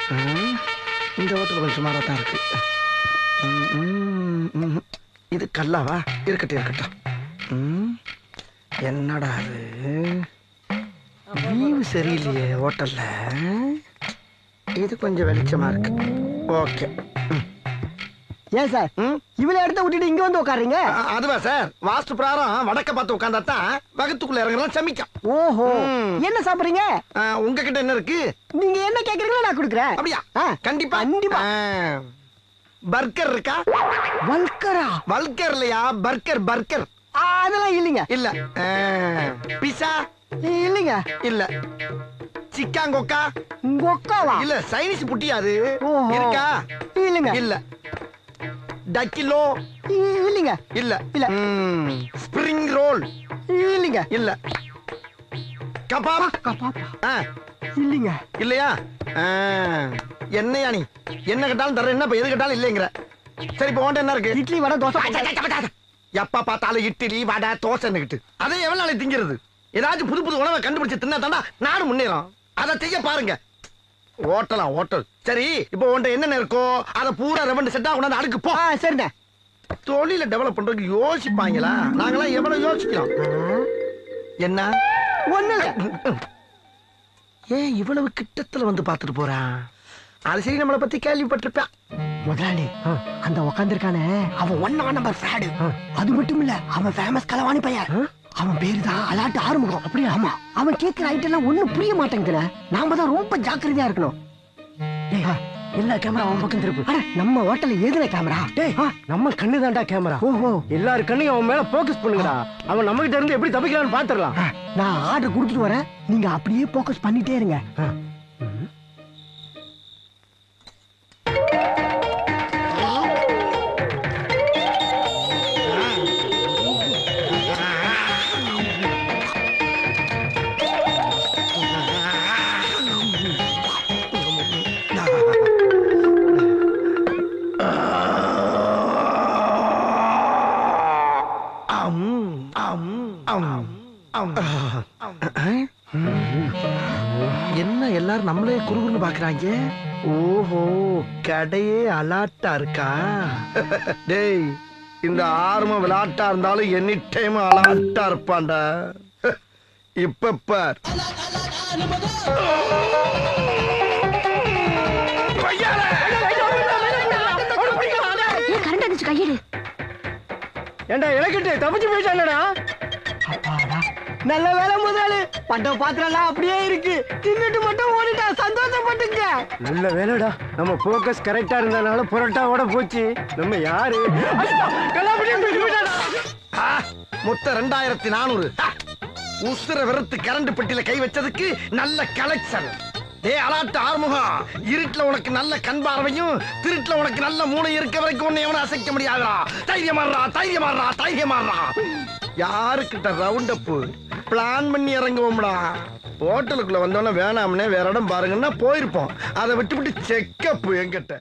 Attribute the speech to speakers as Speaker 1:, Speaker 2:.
Speaker 1: இந்த ஹோட்டல் கொஞ்சம் சுமாராக தான் இருக்கு. இது கல்லாவா? இருக்கட்டும் இருக்கட்டும். என்னடா அது வியூ சரியில்லையே ஹோட்டல்ல. இது கொஞ்சம் வெளிச்சமா இருக்கு. ஓகே.
Speaker 2: ஏன் சார் இவ்வளவு இடத்த விட்டுட்டு இங்க வந்து உட்காருங்க?
Speaker 1: அதுவா சார், வாஸ்து பிரகாரம் வடக்க பார்த்து உட்கார்ந்தா தான் வகுத்துக்குள்ள இறங்குறோம் சமிக்கும்.
Speaker 2: ஓஹோ, என்ன சாப்பிடுறீங்க?
Speaker 1: உங்ககிட்ட என்ன இருக்கு?
Speaker 2: நீங்க என்ன கேக்குறீங்களோ நான் கொடுக்குறேன்.
Speaker 1: அப்படியா? கண்டிப்பா
Speaker 2: கண்டிப்பா.
Speaker 1: பர்கர் இருக்கா?
Speaker 2: வல்கரா?
Speaker 1: வல்கர் இல்லையா, பர்கர் பர்கர்.
Speaker 2: அதெல்லாம் இல்லைங்க.
Speaker 1: இல்ல. பிஸா
Speaker 2: இல்லைங்க.
Speaker 1: இல்ல. சிக்காங்கொக்கா?
Speaker 2: கொக்காவா?
Speaker 1: இல்ல, சைனீஸ் புட்டி அது.
Speaker 2: ஓஹோ.
Speaker 1: இருக்கா?
Speaker 2: இல்லைங்க.
Speaker 1: இல்ல. டக்கிலோ?
Speaker 2: இல்லைங்க.
Speaker 1: இல்ல.
Speaker 2: இல்ல.
Speaker 1: Spring roll?
Speaker 2: இல்லைங்க.
Speaker 1: இல்ல. கபாப்?
Speaker 2: கபாப்பா? இல்லைங்க.
Speaker 1: இல்லையா? என்னையா நீ என்ன கேட்டாலும் தர, என்ன எது கேட்டாலும் இல்லைங்கிற. சரி, இப்போ உன்ட்ட என்ன இருக்கு?
Speaker 2: இட்லி வடை தோசை.
Speaker 1: எப்ப பார்த்தாலும் இட்லி வடை தோசைன்னுகிட்டு அதை எவ்வளவு நாளைக்கு திங்கிறது? ஏதாச்சும் புது புது உணவை கண்டுபிடிச்சு தின்னா தாண்டா நானும் முன்னேறும். அதை செய்ய பாருங்க. ஹோட்டலாம் ஹோட்டல். சரி, இப்போ உன்ட்ட என்னென்ன இருக்கோ அதை பூரா ரெவண்டு செட்டா கொண்டாந்து அடுக்கு போ.
Speaker 2: சரிண்ணே.
Speaker 1: தொழில டெவலப் பண்றதுக்கு யோசிப்பாங்களா? நாங்களாம் எவ்வளவு யோசிக்கிறோம். என்ன
Speaker 2: ஒண்ணு
Speaker 1: ஏன் இவ்வளவு கிட்டத்துல வந்து பாத்துட்டு போறான்? அது சரி, நம்மளை பத்தி கேள்விப்பட்டிருப்பான்.
Speaker 2: முதலாளி அந்த உக்காந்துருக்கானே அவன் 1 நம்பர் ஃப்ராடு. அது மட்டும் இல்ல, அவன் ஃபேமஸ் களவாணி பையன். அவன் பேரு தான் அலாட்டு ஆறுமுகம். அப்படியே? ஆமா. அவன் கேட்கிற ஐட்டம் எல்லாம் ஒண்ணும் புரிய மாட்டேங்குதுல. நாம தான் ரொம்ப ஜாக்கிரதையா இருக்கணும். எல்லா கேமரா அவன் பக்கம் திருப்பு. நம்ம ஹோட்டல்ல ஏதுன கேமரா?
Speaker 3: நம்ம கண்ணு தான்டா கேமரா.
Speaker 2: ஓஹோ.
Speaker 3: எல்லாரும் கண்ணையும் அவன் மேல போக்கஸ் பண்ணுங்கடா. அவன் நம்ம கிட்ட இருந்து எப்படி தப்பிக்கலாம்னு பாத்துறலாம்.
Speaker 2: நான் ஆர்டர் கொடுத்துட்டு வரேன், நீங்க அப்படியே போக்கஸ் பண்ணிட்டே இருங்க.
Speaker 1: என்ன எல்லாரும் நம்மளே குறுகுறுன்னு பாக்குறாங்க? ஓஹோ, கடையே அலாட்டா இருக்கா? டேய், இந்த ஆர்ம விளையாட்டா இருந்தாலும் எனி டைம் அலாட்டா இருப்பான்டா. இப்ப பார்.
Speaker 3: ஏண்டா இலக்கிட்டு தப்பிச்சு போயிட்டானடா.
Speaker 2: நல்ல வேலை முதலாளி, பட்ட பாத்திரம் அப்படியே இருக்கு. தின்னுட்டு மட்டும் ஓடிட்டா, சந்தோஷப்பட்டுங்க.
Speaker 3: நல்ல வேலைடா, நம்ம போக்கஸ் கரெக்டா இருந்தனால புரோட்டாவோட போச்சு. நம்ம யாரு
Speaker 1: மொத்த 2400 உசுர வெறுத்து கரண்ட் பெட்டியில கை வச்சதுக்கு நல்ல கலெக்ஷன். டே அலாட்டு ஆறுமுகம், இருட்டுல உனக்கு நல்ல கண் பார்வையும் திருட்டுல உனக்கு நல்ல மூளை இருக்க வரைக்கும் உன்னை எவனும் அசைக்க முடியாதா? தைரியமாறா தைரியமாறா தைரியமாறா. யாருக்கிட்ட ரவுண்ட் அப் பிளான் பண்ணி இறங்குவோம்டா. ஹோட்டலுக்குள்ள வந்தோன்னா வேணாம்னே வேற இடம் பாருங்கன்னா போயிருப்போம். அதை விட்டு விட்டு செக்கப் எங்கிட்ட